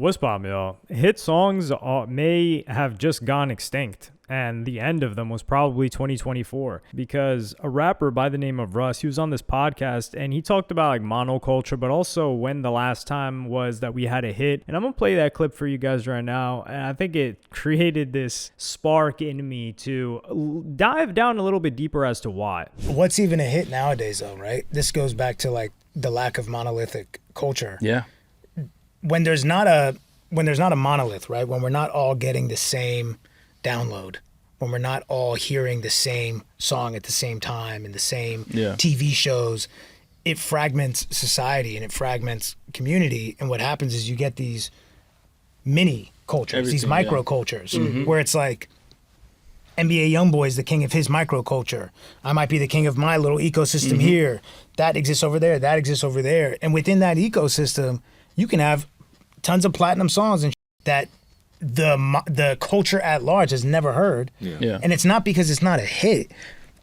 What's poppin', y'all? Hit songs may have just gone extinct, and the end of them was probably 2024, because a rapper by the name of Russ, he was on this podcast and he talked about like monoculture, but also when the last time was that we had a hit. And I'm gonna play that clip for you guys right now, and I think it created this spark in me to dive down a little bit deeper as to why. What's even a hit nowadays, though, right? This goes back to like the lack of monolithic culture. Yeah. When there's not a monolith, right? When we're not all getting the same download, when we're not all hearing the same song at the same time and the same TV shows, it fragments society and it fragments community. And what happens is you get these mini cultures, these micro cultures, where it's like NBA Youngboy is the king of his micro culture. I might be the king of my little ecosystem here. That exists over there. That exists over there. And within that ecosystem, you can have tons of platinum songs and that the culture at large has never heard. And it's not because it's not a hit.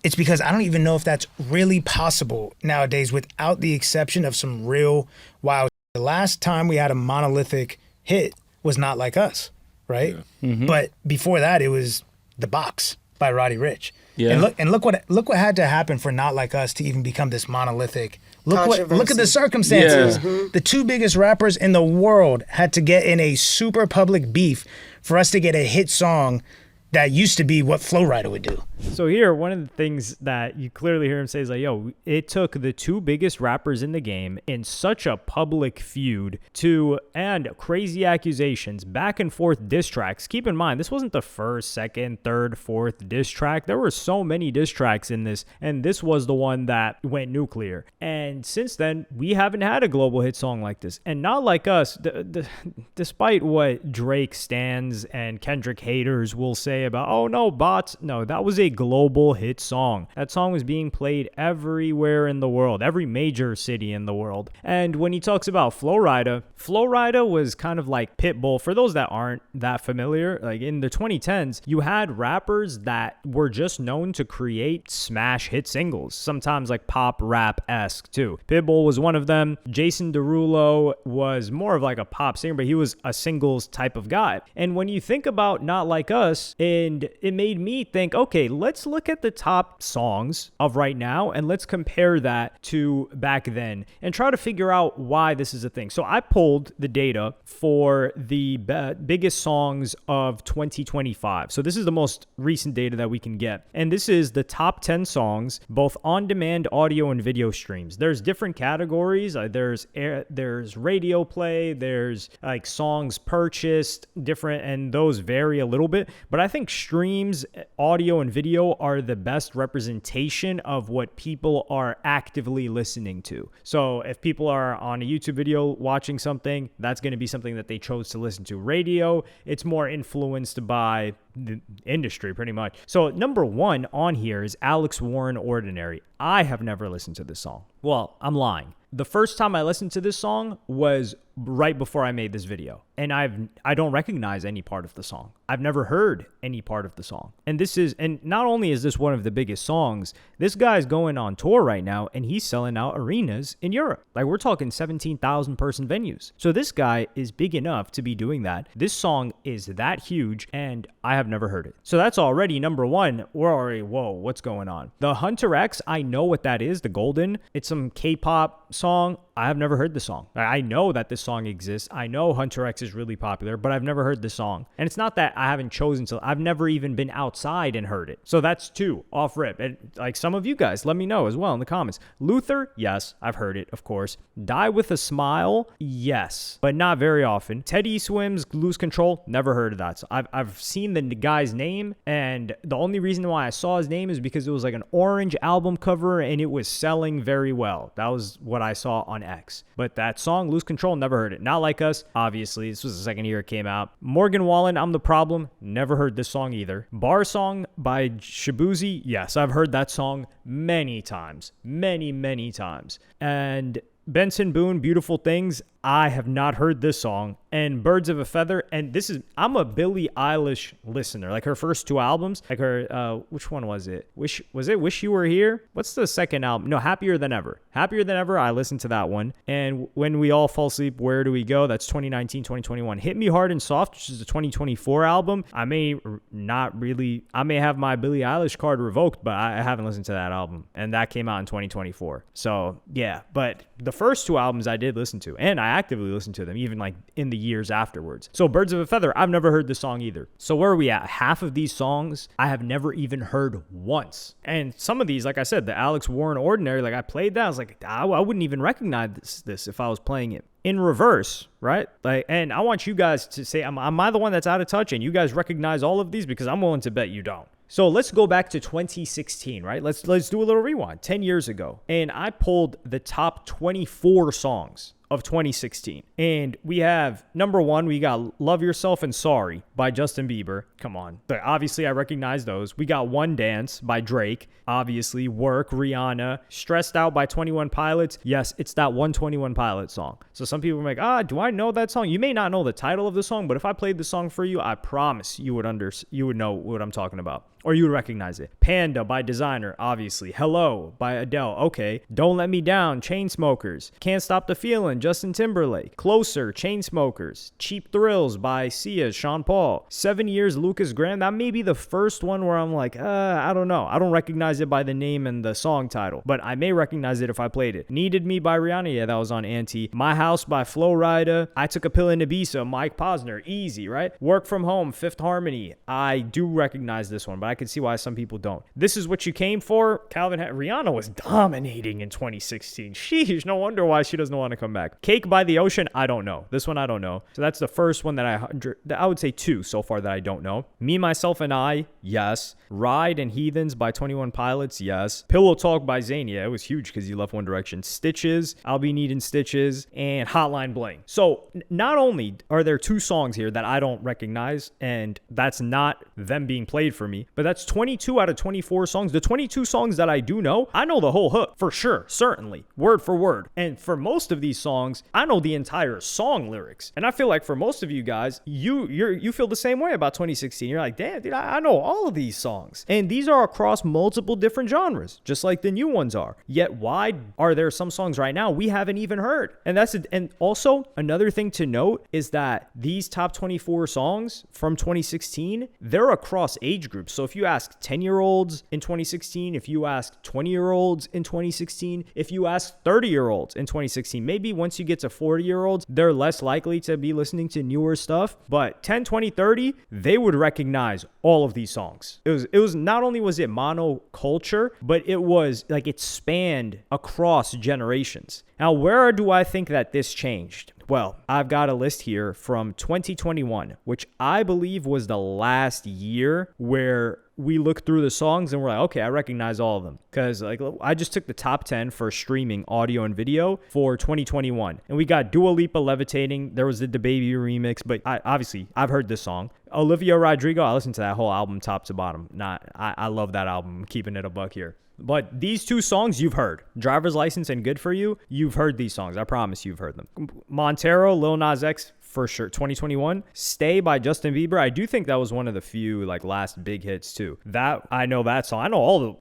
It's because I don't even know if that's really possible nowadays without the exception of some real wild. The last time we had a monolithic hit was Not Like Us, right? But before that, it was The Box by Roddy Ricch. And look what had to happen for Not Like Us to even become this monolithic. Look at the circumstances. The two biggest rappers in the world had to get in a super public beef for us to get a hit song that used to be what Flow Rider would do. So here, one of the things that you clearly hear him say is like, yo, it took the two biggest rappers in the game in such a public feud and crazy accusations, back and forth diss tracks. Keep in mind, this wasn't the first, second, third, fourth diss track. There were so many diss tracks in this, and this was the one that went nuclear. And since then, we haven't had a global hit song like this. And Not Like Us, despite what Drake stans and Kendrick haters will say about, oh no, bots, no, that was a global hit song. That song was being played everywhere in the world, every major city in the world. And when he talks about Flow Rider was kind of like Pitbull. For those that aren't that familiar, like in the 2010s, you had rappers that were just known to create smash hit singles, sometimes like pop rap-esque too. Pitbull was one of them. Jason Derulo was more of like a pop singer, but he was a singles type of guy. And when you think about Not Like Us, and it made me think, okay, let's look at the top songs of right now and let's compare that to back then and try to figure out why this is a thing. So I pulled the data for the biggest songs of 2025. So this is the most recent data that we can get. And this is the top 10 songs, both on-demand audio and video streams. There's different categories. There's radio play, there's like songs purchased, different, and those vary a little bit. But I think streams, audio, and video are the best representation of what people are actively listening to. So if people are on a YouTube video watching something, that's going to be something that they chose to listen to. Radio, it's more influenced by the industry pretty much. So number one on here is Alex Warren, Ordinary. I have never listened to this song. Well, I'm lying. The first time I listened to this song was right before I made this video. And I don't recognize any part of the song. I've never heard any part of the song. And not only is this one of the biggest songs, this guy's going on tour right now and he's selling out arenas in Europe. Like we're talking 17,000 person venues. So this guy is big enough to be doing that. This song is that huge and I have never heard it. So that's already number one. We're already, whoa, what's going on? The Hunter X, I know what that is, the Golden. It's some K-pop song. I have never heard the song. I know that this song exists. I know Hunter X is really popular, but I've never heard the song. And it's not that I haven't chosen to. I've never even been outside and heard it. So that's two off rip. And like some of you guys, let me know as well in the comments. Luther, yes, I've heard it, of course. Die with a Smile, yes, but not very often. Teddy Swims, Lose Control, never heard of that. So I've seen the guy's name, and the only reason why I saw his name is because it was like an orange album cover and it was selling very well. That was what I saw on X. But that song, Lose Control, never heard it. Not Like Us, obviously. This was the second year it came out. Morgan Wallen, I'm the Problem. Never heard this song either. Bar Song by Shabuzi. Yes, I've heard that song many times. Many, many times. And Benson Boone, Beautiful Things. I have not heard this song. And Birds of a Feather, and I'm a Billie Eilish listener. Like her first 2 albums, like her, which one was it? Wish You Were Here? What's the second album? No, Happier Than Ever. Happier Than Ever, I listened to that one. And When We All Fall Asleep, Where Do We Go? That's 2019, 2021. Hit Me Hard and Soft, which is a 2024 album. I may have my Billie Eilish card revoked, but I haven't listened to that album. And that came out in 2024. So yeah, but the first 2 albums I did listen to, and I actively listened to them, even like in the years afterwards. So Birds of a Feather, I've never heard the song either. So where are we at? Half of these songs I have never even heard once. And some of these, like I said, the Alex Warren Ordinary, like I played that, I was like, I wouldn't even recognize this if I was playing it in reverse, right? Like, and I want you guys to say, am I the one that's out of touch and you guys recognize all of these? Because I'm willing to bet you don't. So let's go back to 2016, right? Let's do a little rewind, 10 years ago. And I pulled the top 24 songs of 2016. And we have number 1, we got Love Yourself and Sorry by Justin Bieber. Come on. But obviously, I recognize those. We got One Dance by Drake. Obviously, Work, Rihanna. Stressed Out by 21 Pilots. Yes, it's that 121 Pilot song. So some people are like, do I know that song? You may not know the title of the song, but if I played the song for you, I promise you would know what I'm talking about. Or you would recognize it. Panda by Designer, obviously. Hello by Adele. Okay. Don't Let Me Down, Chainsmokers. Can't Stop the Feeling, Justin Timberlake. Closer, Chainsmokers. Cheap Thrills by Sia, Sean Paul. 7 Years, Lucas Graham. That may be the first one where I'm like, I don't know. I don't recognize it by the name and the song title, but I may recognize it if I played it. Needed Me by Rihanna. Yeah, that was on Auntie. My House by Flo Rida. I Took a Pill in Ibiza, Mike Posner. Easy, right? Work From Home, Fifth Harmony. I do recognize this one, but I can see why some people don't. This Is What You Came For. Rihanna was dominating in 2016. Sheesh, no wonder why she doesn't want to come back. Cake by the Ocean. I don't know. This one I don't know. So that's the first one that I would say 2 so far that I don't know. Me, Myself, and I. Yes. Ride and Heathens by 21 Pilots. Yes. Pillow Talk by Zayn. Yeah, it was huge because he left One Direction. Stitches. I'll Be Needing Stitches. And Hotline Bling. So not only are there 2 songs here that I don't recognize, and that's not them being played for me, but that's 22 out of 24 songs. The 22 songs that I do know, I know the whole hook for sure, certainly, word for word. And for most of these songs, I know the entire song lyrics. And I feel like for most of you guys, you feel the same way about 2016. You're like, damn, dude, I know all of these songs. And these are across multiple different genres, just like the new ones are. Yet why are there some songs right now we haven't even heard? And and also another thing to note is that these top 24 songs from 2016, they're across age groups. So if you ask 10-year-olds in 2016, if you ask 20-year-olds in 2016, if you ask 30-year-olds in 2016, maybe once you get to 40-year-olds, they're less likely to be listening to newer stuff. But 10, 20, 30, they would recognize all of these songs. It was not only was it monoculture, but it was like it spanned across generations. Now, where do I think that this changed? Well, I've got a list here from 2021, which I believe was the last year where we looked through the songs and we're like, okay, I recognize all of them. Because like I just took the top 10 for streaming audio and video for 2021. And we got Dua Lipa, Levitating. There was the DaBaby remix, but I've heard this song. Olivia Rodrigo, I listened to that whole album top to bottom. I love that album. I'm keeping it a buck here. But these 2 songs you've heard. Driver's License and Good For You, you've heard these songs. I promise you've heard them. Montero, Lil Nas X, for sure. 2021. Stay by Justin Bieber. I do think that was one of the few like last big hits too. That I know that song.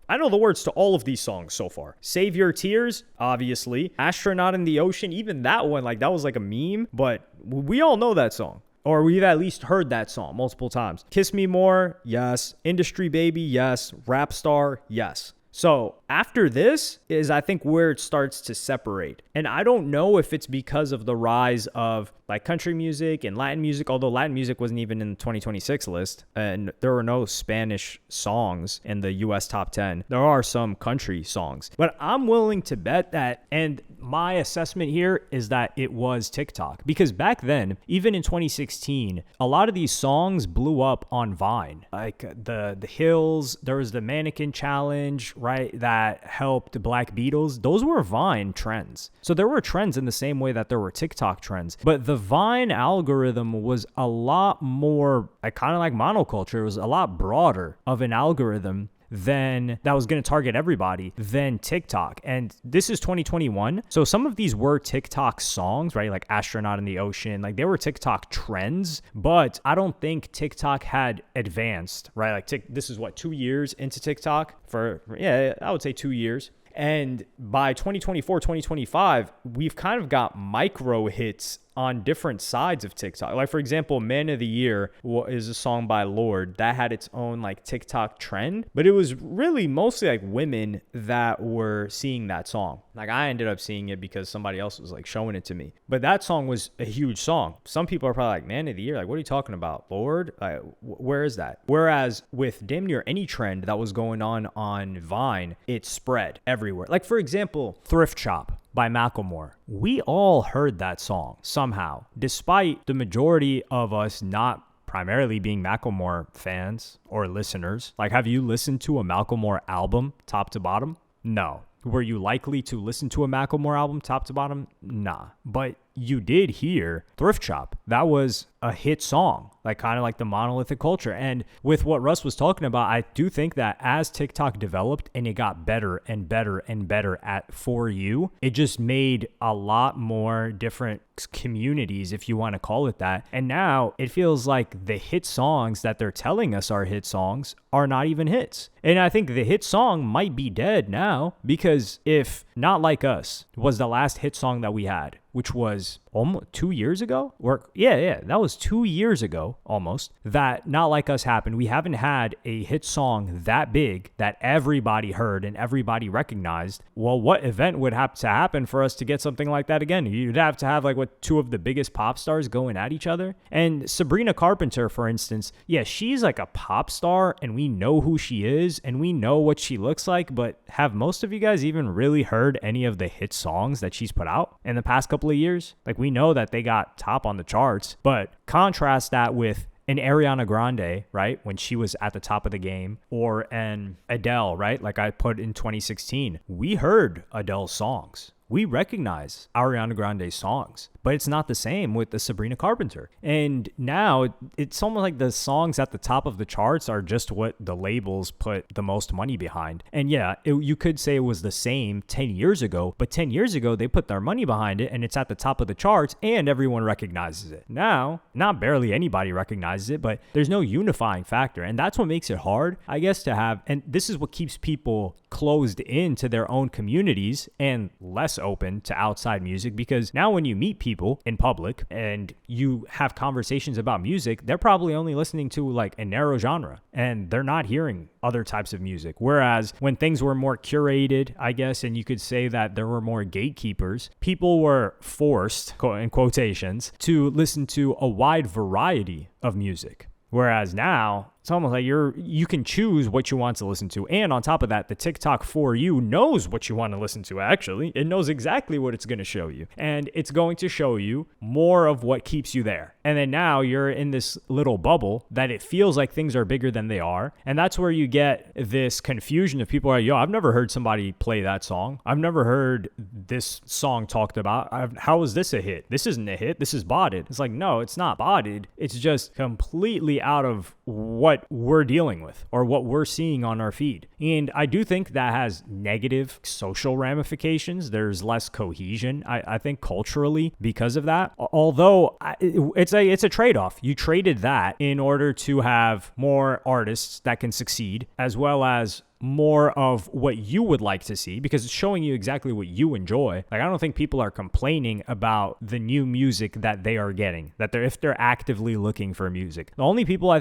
I know the words to all of these songs so far. Save Your Tears, obviously. Astronaut in the Ocean, even that one, like that was like a meme, but we all know that song. Or we've at least heard that song multiple times. Kiss Me More, yes. Industry Baby, yes. Rap Star, yes. So after this is, I think, where it starts to separate. And I don't know if it's because of the rise of like country music and Latin music, although Latin music wasn't even in the 2026 list and there were no Spanish songs in the US top 10. There are some country songs, but I'm willing to bet that, and my assessment here is that it was TikTok, because back then, even in 2016, a lot of these songs blew up on Vine, like the Hills. There was the Mannequin Challenge, right? That helped Black Beatles. Those were Vine trends. So there were trends in the same way that there were TikTok trends, but the Vine algorithm was a lot more kind of like monoculture. It was a lot broader of an algorithm than that was going to target everybody than TikTok. And this is 2021. So some of these were TikTok songs, right? Like Astronaut in the Ocean, like they were TikTok trends, but I don't think TikTok had advanced, right? Like this is what, 2 years into TikTok I would say 2 years. And by 2024, 2025, we've kind of got micro hits on different sides of TikTok. Like, for example, Man of the Year is a song by Lorde that had its own like TikTok trend, but it was really mostly like women that were seeing that song. Like I ended up seeing it because somebody else was like showing it to me. But that song was a huge song. Some people are probably like, Man of the Year, like what are you talking about? Lorde? Like, where is that? Whereas with damn near any trend that was going on Vine, it spread everywhere. Like for example, Thrift Shop by Macklemore. We all heard that song somehow, despite the majority of us not primarily being Macklemore fans or listeners. Like, have you listened to a Macklemore album top to bottom? No. Were you likely to listen to a Macklemore album top to bottom? Nah. But you did hear Thrift Shop. That was a hit song, like kind of like the monolithic culture. And with what Russ was talking about, I do think that as TikTok developed and it got better and better and better at For You, it just made a lot more different communities, if you want to call it that. And now it feels like the hit songs that they're telling us are hit songs are not even hits. And I think the hit song might be dead now, because if Not Like Us was the last hit song that we had, which was almost 2 years ago, that was 2 years ago almost, that Not Like Us happened. We haven't had a hit song that big that everybody heard and everybody recognized. Well, what event would have to happen for us to get something like that again? You'd have to have like what, two of the biggest pop stars going at each other. And Sabrina Carpenter, for instance, yeah, she's like a pop star and we know who she is and we know what she looks like, but have most of you guys even really heard any of the hit songs that she's put out in the past couple of years? Like, we know that they got top on the charts, but contrast that with an Ariana Grande, right, when she was at the top of the game, or an Adele, right, like I put in 2016. We heard Adele's songs. We recognize Ariana Grande's songs, but it's not the same with the Sabrina Carpenter. And now it's almost like the songs at the top of the charts are just what the labels put the most money behind. And yeah, you could say it was the same 10 years ago, but 10 years ago, they put their money behind it and it's at the top of the charts and everyone recognizes it. Now, not barely anybody recognizes it, but there's no unifying factor. And that's what makes it hard, I guess, to have. And this is what keeps people closed into their own communities and less open to outside music, because now when you meet people in public and you have conversations about music, they're probably only listening to like a narrow genre and they're not hearing other types of music. Whereas when things were more curated, I guess, and you could say that there were more gatekeepers, people were forced, in quotations, to listen to a wide variety of music. Whereas now, it's almost like you can choose what you want to listen to. And on top of that, the TikTok For You knows what you want to listen to, actually. It knows exactly what it's going to show you. And it's going to show you more of what keeps you there. And then now you're in this little bubble that it feels like things are bigger than they are. And that's where you get this confusion of people are, I've never heard somebody play that song. I've never heard this song talked about. How is this a hit? This isn't a hit. This is botted. It's like, no, it's not botted. It's just completely out of what we're dealing with or what we're seeing on our feed. And I do think that has negative social ramifications. There's less cohesion, I think, culturally because of that. Although it's a trade-off. You traded that in order to have more artists that can succeed, as well as more of what you would like to see, because it's showing you exactly what you enjoy. Like, I don't think people are complaining about the new music that they are getting, if they're actively looking for music. The only people I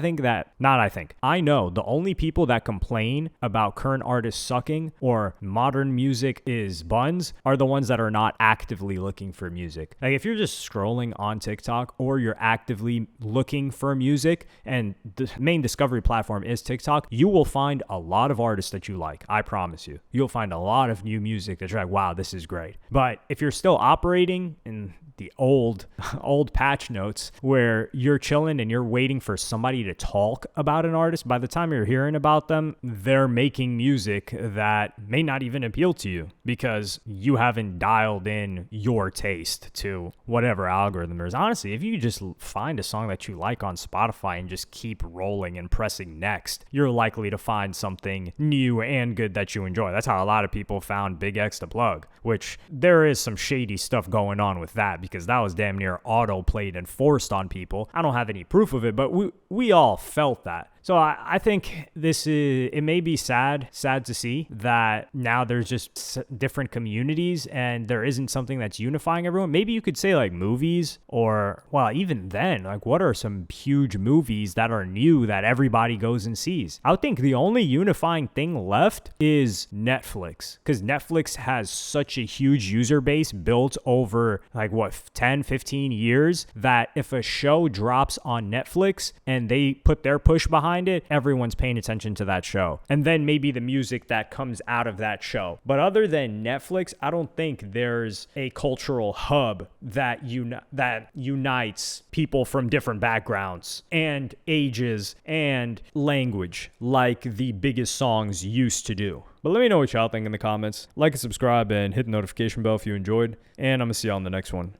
know the only people that complain about current artists sucking or modern music is buns are the ones that are not actively looking for music. Like, if you're just scrolling on TikTok or you're actively looking for music and the main discovery platform is TikTok, you will find a lot of artists that you like. I promise you. You'll find a lot of new music that you're like, wow, this is great. But if you're still operating in the old patch notes where you're chilling and you're waiting for somebody to talk about an artist, by the time you're hearing about them, they're making music that may not even appeal to you because you haven't dialed in your taste to whatever algorithm there is. Honestly, if you just find a song that you like on Spotify and just keep rolling and pressing next, you're likely to find something new you and good that you enjoy. That's how a lot of people found Big X to plug, which there is some shady stuff going on with that because that was damn near auto-played and forced on people. I don't have any proof of it, but we all felt that. So I think it may be sad to see that now there's just different communities and there isn't something that's unifying everyone. Maybe you could say like movies or, well, even then, like what are some huge movies that are new that everybody goes and sees? I would think the only unifying thing left is Netflix, because Netflix has such a huge user base built over like 10, 15 years that if a show drops on Netflix and they put their push behind it, everyone's paying attention to that show. And then maybe the music that comes out of that show. But other than Netflix, I don't think there's a cultural hub that unites people from different backgrounds and ages and language like the biggest songs used to do. But let me know what y'all think in the comments. Like and subscribe and hit the notification bell if you enjoyed. And I'm going to see y'all in the next one.